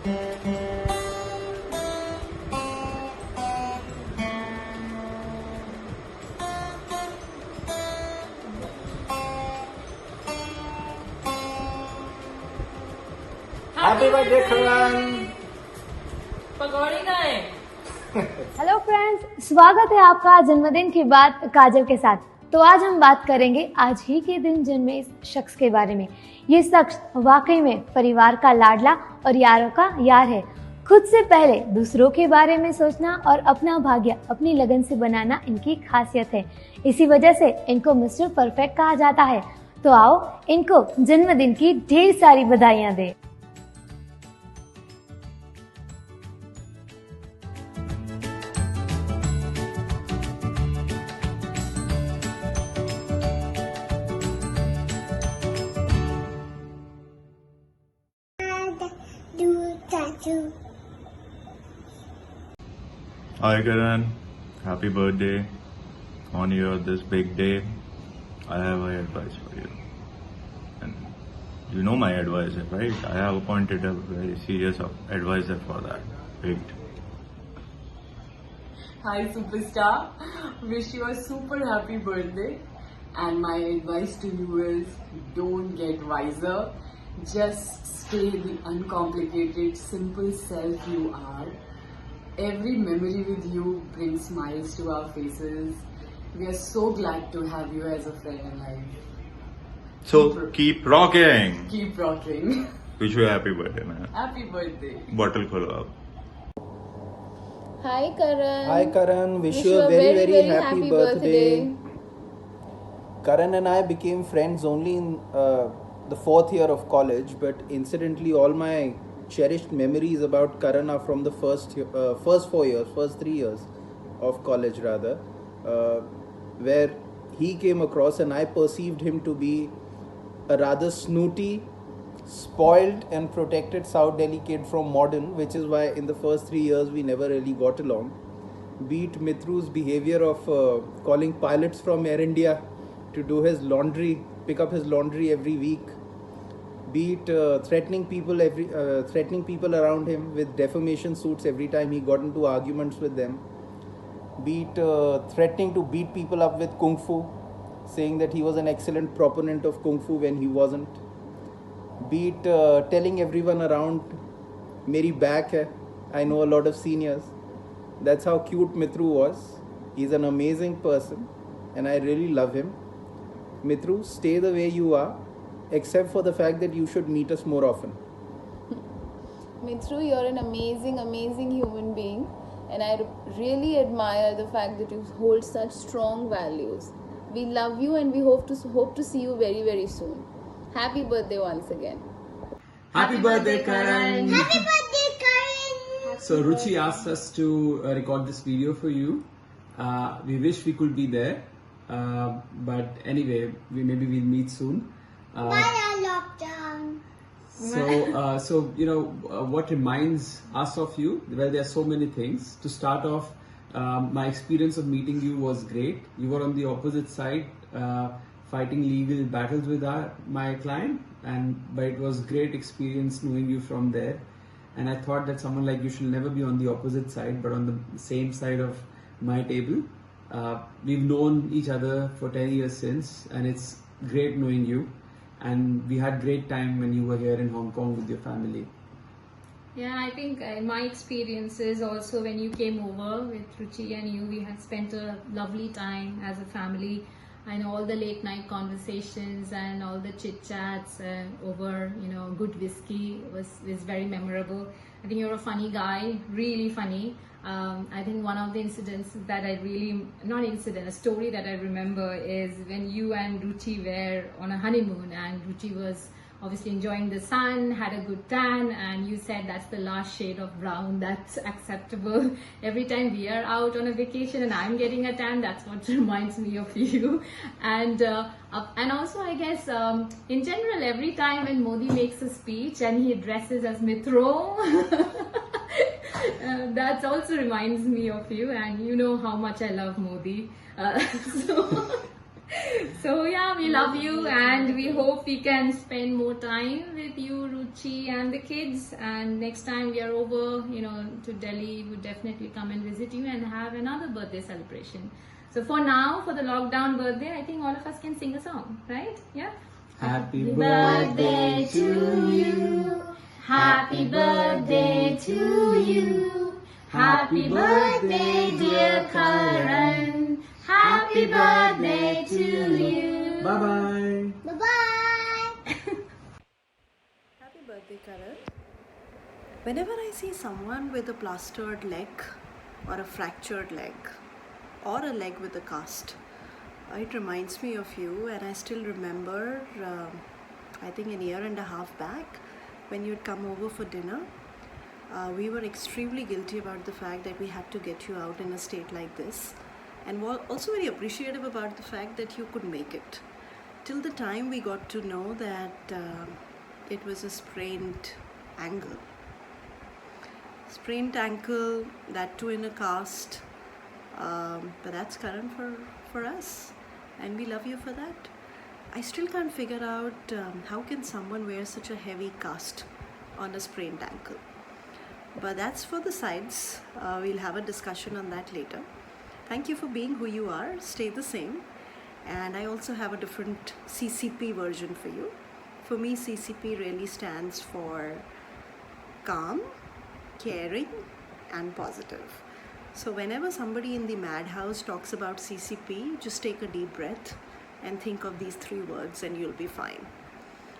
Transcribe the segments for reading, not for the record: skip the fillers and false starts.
Happy birthday करण। पकौड़ी का है। Hello friends, स्वागत है आपका जन्मदिन की बात काजल के साथ। तो आज हम बात करेंगे आज ही के दिन जन्मे इस शख्स के बारे में। ये शख्स वाकई में परिवार का लाडला और यारों का यार है। खुद से पहले दूसरों के बारे में सोचना और अपना भाग्य अपनी लगन से बनाना इनकी खासियत है। इसी वजह से इनको मिस्टर परफेक्ट कहा जाता है। तो आओ इनको जन्मदिन की ढेर सारी बधाइयां दें। Hi Karan, happy birthday. On your this big day, I have an advice for you. And you know my advisor, right? I have appointed a very serious advisor for that. Wait. Hi superstar, wish you a super happy birthday. And my advice to you is don't get wiser. Just stay the uncomplicated, simple self you are. Every memory with you brings smiles to our faces. We are so glad to have you as a friend in life. So keep rocking. Keep rocking. Wish you a happy birthday, man. Happy birthday. Bottle kholo ab. Hi Karan. Hi Karan, wish you a very happy birthday. Karan and I became friends only in the fourth year of college, but incidentally all my cherished memories about Karan are from the first 3 years of college rather, where he came across and I perceived him to be a rather snooty, spoiled and protected South Delhi kid from modern, which is why in the first 3 years we never really got along. Be it Mitru's behavior of calling pilots from Air India to do his laundry, pick up his laundry every week. Be it threatening people around him with defamation suits every time he got into arguments with them. Be it threatening to beat people up with kung fu, saying that he was an excellent proponent of kung fu when he wasn't. Be it telling everyone around, "Meri back hai, I know a lot of seniors." That's how cute Mitru was. He's an amazing person and I really love him. Mitru, stay the way you are, except for the fact that you should meet us more often. Mitru, you're an amazing human being, and I really admire the fact that you hold such strong values. We love you and we hope to see you very soon. Happy birthday once again. Happy birthday, Karan! Happy birthday, Karan! So Ruchi asked us to record this video for you. We wish we could be there, but anyway, maybe we'll meet soon. Why are lockdown? So you know what reminds us of you? Well, there are so many things. To start off, my experience of meeting you was great. You were on the opposite side, fighting legal battles with my client, but it was great experience knowing you from there. And I thought that someone like you should never be on the opposite side, but on the same side of my table. We've known each other for 10 years since, and it's great knowing you. And we had great time when you were here in Hong Kong with your family. Yeah, I think my experiences also when you came over with Ruchi and you, we had spent a lovely time as a family, and all the late night conversations and all the chit chats over good whiskey was very memorable. I think you're a funny guy, really funny. I think one of the incidents that a story that I remember is when you and Ruchi were on a honeymoon, and Ruchi was obviously enjoying the sun, had a good tan, and you said that's the last shade of brown that's acceptable. Every time we are out on a vacation and I'm getting a tan, that's what reminds me of you. And also I guess in general, every time when Modi makes a speech and he addresses as Mitro, that also reminds me of you, and you know how much I love Modi. So So yeah, we love you and we hope we can spend more time with you, Ruchi, and the kids. And next time we are over, to Delhi, we would definitely come and visit you and have another birthday celebration. So for now, for the lockdown birthday, I think all of us can sing a song, right? Yeah. Happy birthday to you. Happy birthday to you. Happy birthday, dear Karan. Happy birthday to you. Bye bye. Bye-bye. Happy birthday, Karan. Whenever I see someone with a plastered leg or a fractured leg or a leg with a cast, it reminds me of you, and I still remember, I think a year and a half back, when you'd come over for dinner. We were extremely guilty about the fact that we had to get you out in a state like this, and were also very appreciative about the fact that you could make it. Till the time we got to know that it was a sprained ankle. Sprained ankle, that too in a cast. But that's Karan for us, and we love you for that. I still can't figure out how can someone wear such a heavy cast on a sprained ankle. But that's for the sides. We'll have a discussion on that later. Thank you for being who you are. Stay the same. And I also have a different CCP version for you. For me, CCP really stands for calm, caring, and positive. So whenever somebody in the madhouse talks about CCP, just take a deep breath and think of these 3 words and you'll be fine.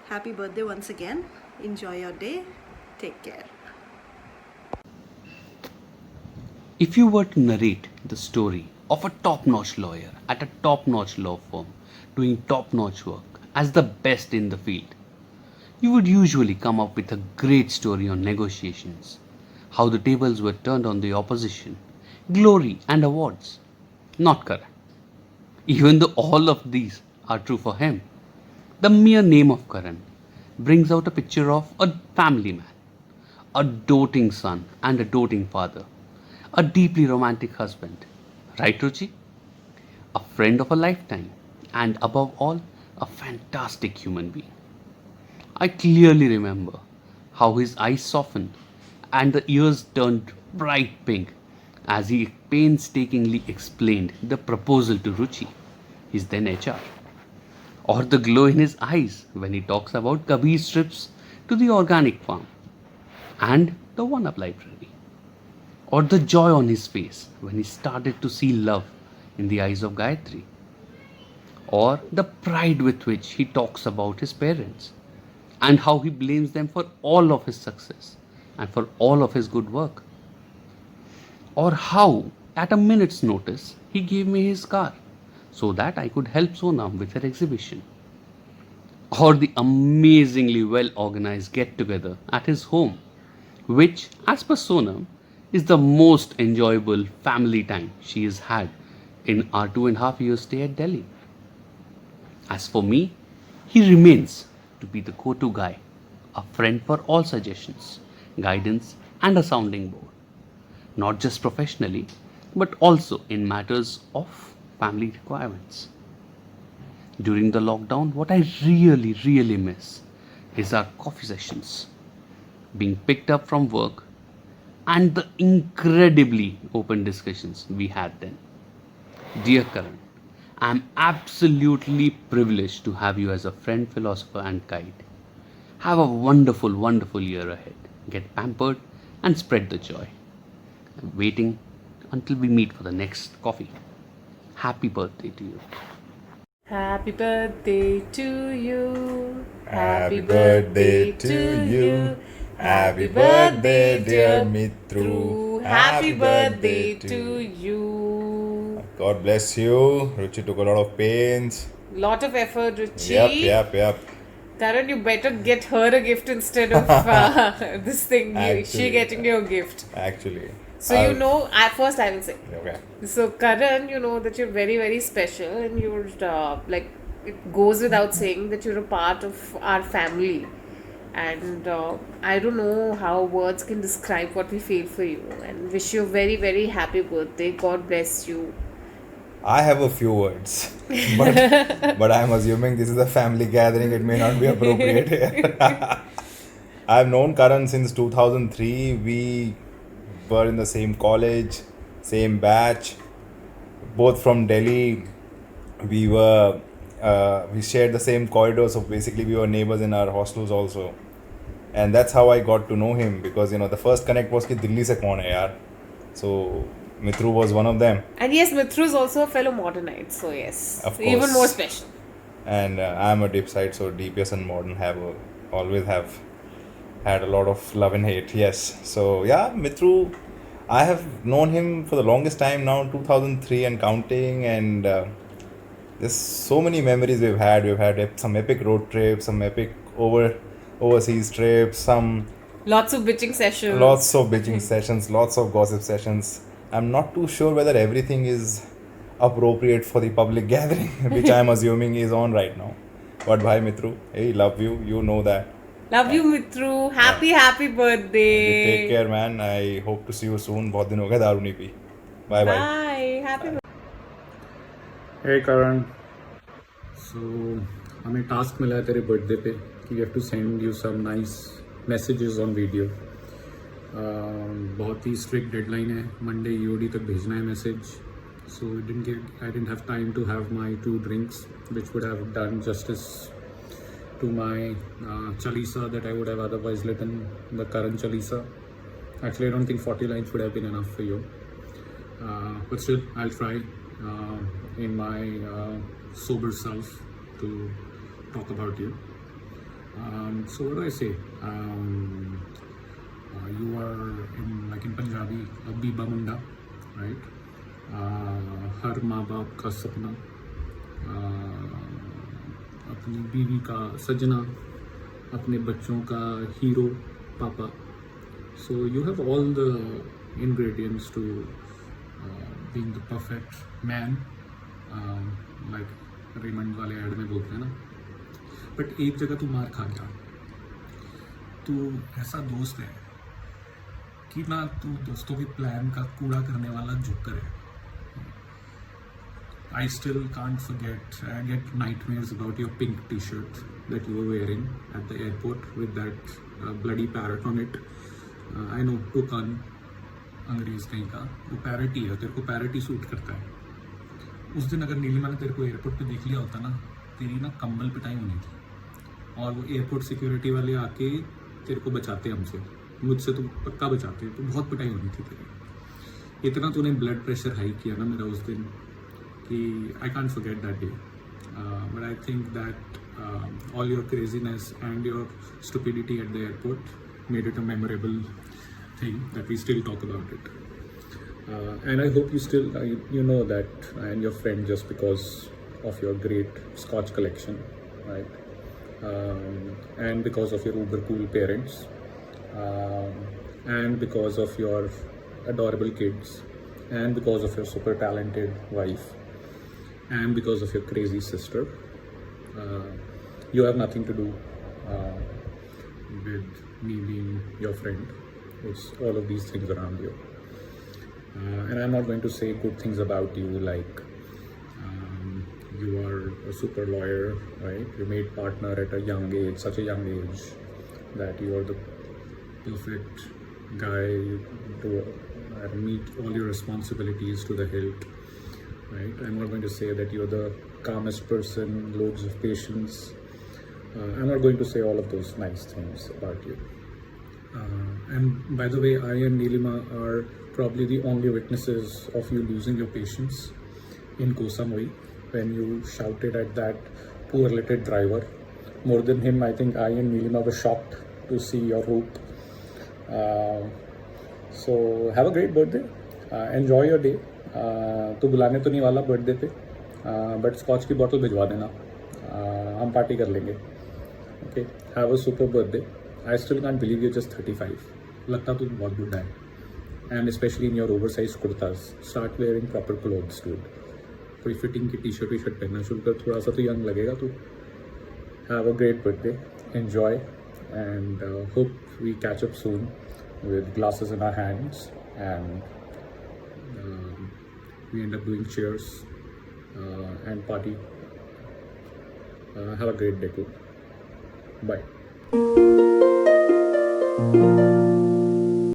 Happy birthday once again. Enjoy your day. Take care. If you were to narrate the story of a top-notch lawyer at a top-notch law firm doing top-notch work as the best in the field, you would usually come up with a great story on negotiations, how the tables were turned on the opposition, glory and awards. Not correct. Even though all of these are true for him, the mere name of Karan brings out a picture of a family man, a doting son and a doting father, a deeply romantic husband, right Ruchi? A friend of a lifetime, and above all, a fantastic human being. I clearly remember how his eyes softened and the ears turned bright pink as he painstakingly explained the proposal to Ruchi, his then HR, or the glow in his eyes when he talks about Kabir's trips to the organic farm and the One Up library, or the joy on his face when he started to see love in the eyes of Gayatri, or the pride with which he talks about his parents and how he blames them for all of his success and for all of his good work, or how at a minute's notice he gave me his car so that I could help Sonam with her exhibition, or the amazingly well organized get together at his home, which, as per Sonam, is the most enjoyable family time she has had in our 2.5 years stay at Delhi. As for me, he remains to be the go-to guy, a friend for all suggestions, guidance and a sounding board, not just professionally, but also in matters of family requirements. During the lockdown, what I really miss is our coffee sessions, being picked up from work, and the incredibly open discussions we had then. Dear Karan, I am absolutely privileged to have you as a friend, philosopher, and guide. Have a wonderful, wonderful year ahead. Get pampered and spread the joy. I'm waiting until we meet for the next coffee. Happy birthday to you. Happy birthday to you. Happy birthday to you. Happy birthday, dear Mitru. Happy birthday to you. God bless you. Ruchi took a lot of pains. Lot of effort, Ruchi. Yep. Karan, you better get her a gift instead of this thing. She getting you a gift. Actually. So at first I will say. Okay. So Karan, you know that you're very, very special, and you're it goes without saying that you're a part of our family. And I don't know how words can describe what we feel for you, and wish you a very, very happy birthday. God bless you. I have a few words, but I'm assuming this is a family gathering. It may not be appropriate here. I've known Karan since 2003. We were in the same college, same batch, both from Delhi. We shared the same corridor, so basically we were neighbors in our hostels also. And that's how I got to know him, because the first connect was कि दिल्ली से कौन है यार. So Mitru was one of them. And yes, Mithru is also a fellow Modernite, so yes, Of even course. more special. And I'm a Deepside, so DPS and Modern always have had a lot of love and hate. Yes. So yeah, Mitru, I have known him for the longest time now, 2003 and counting, and there's so many memories we've had. We've had some epic road trips, some epic overseas trips, some Lots of bitching sessions. lots of bitching sessions, lots of gossip sessions. I'm not too sure whether everything is appropriate for the public gathering, which I'm assuming is on right now. But bhai Mitru, hey, love you. You know that. Love you, Mithru. Happy birthday. You take care, man. I hope to see you soon. बहुत दिन हो गए दारू नहीं पी. Bye bye. Bye. Happy birthday. Hey Karan, so हमें task मिला है तेरे बर्थडे पे कि we have to send you some nice messages on video. बहुत ही स्ट्रिक्ट डेडलाइन है, मंडे ईओडी तक भेजना है message. So I didn't have time to have my 2 drinks which would have done justice to my Chalisa that I would have otherwise written, the Karan Chalisa. Actually, I don't think 40 lines would have been enough for you. But still, I'll try in my sober self to talk about you. So what do I say? You are in Punjabi, a Biba Munda, right? हर माँ बाप का सपना, अपनी बीवी का सजना, अपने बच्चों का हीरो पापा. So you have all the ingredients to being the perfect man, like Raymond वाले ऐड में बोलते हैं ना. बट एक जगह तू मार खा गया. तू ऐसा दोस्त है कि ना तू दोस्तों के प्लान का कूड़ा करने वाला जोकर है. I still can't forget. I get nightmares about your pink t-shirt that you were wearing at the airport with that bloody parrot on it. I know, token अंग्रेज कहीं का, वो पैरट ही है, तेरे को पैरट ही सूट करता है. उस दिन अगर नीलिमा ने तेरे को एयरपोर्ट पे देख लिया होता ना, तेरी ना कंबल पिटाई होनी थी. और वो एयरपोर्ट सिक्योरिटी वाले आके तेरे को बचाते हमसे, मुझसे तो पक्का बचाते, तो बहुत पिटाई होनी थी तेरी. इतना तूने ब्लड प्रेशर हाई किया ना मेरा उस दिन कि I can't forget that day. But I think that all your craziness and your stupidity at the airport made it a memorable thing that we still talk about it. And I hope you still, you know that I am your friend just because of your great Scotch collection, right? And because of your uber cool parents, and because of your adorable kids, and because of your super talented wife, and because of your crazy sister. You have nothing to do with me being your friend. It's all of these things around you. And I'm not going to say good things about you, like you are a super lawyer, right? You made partner at a young age, such a young age, that you are the perfect guy to meet all your responsibilities to the hilt. Right? I'm not going to say that you're the calmest person, loads of patience. I'm not going to say all of those nice things about you. And by the way, I and Neelima are probably the only witnesses of you losing your patience in Koh Samui when you shouted at that poor little driver. More than him, I think I and Neelima were shocked to see your hoop. So have a great birthday. Enjoy your day. तो बुलाने तो नहीं वाला birthday पे, but scotch की bottle भिजवा देना, हम पार्टी कर लेंगे. Okay, have a super birthday. I still can't believe you just 35. लगता तो बहुत बुढ़ा है, and specially in your over size kurtas. Start wearing proper clothes dude. कोई फिटिंग की टी शर्ट पहनना शुरू कर, थोड़ा सा तो यंग लगेगा तू. Have a great birthday, enjoy, and hope we catch up soon with glasses in our hands and we end up doing cheers and party. Have a great day too. Bye.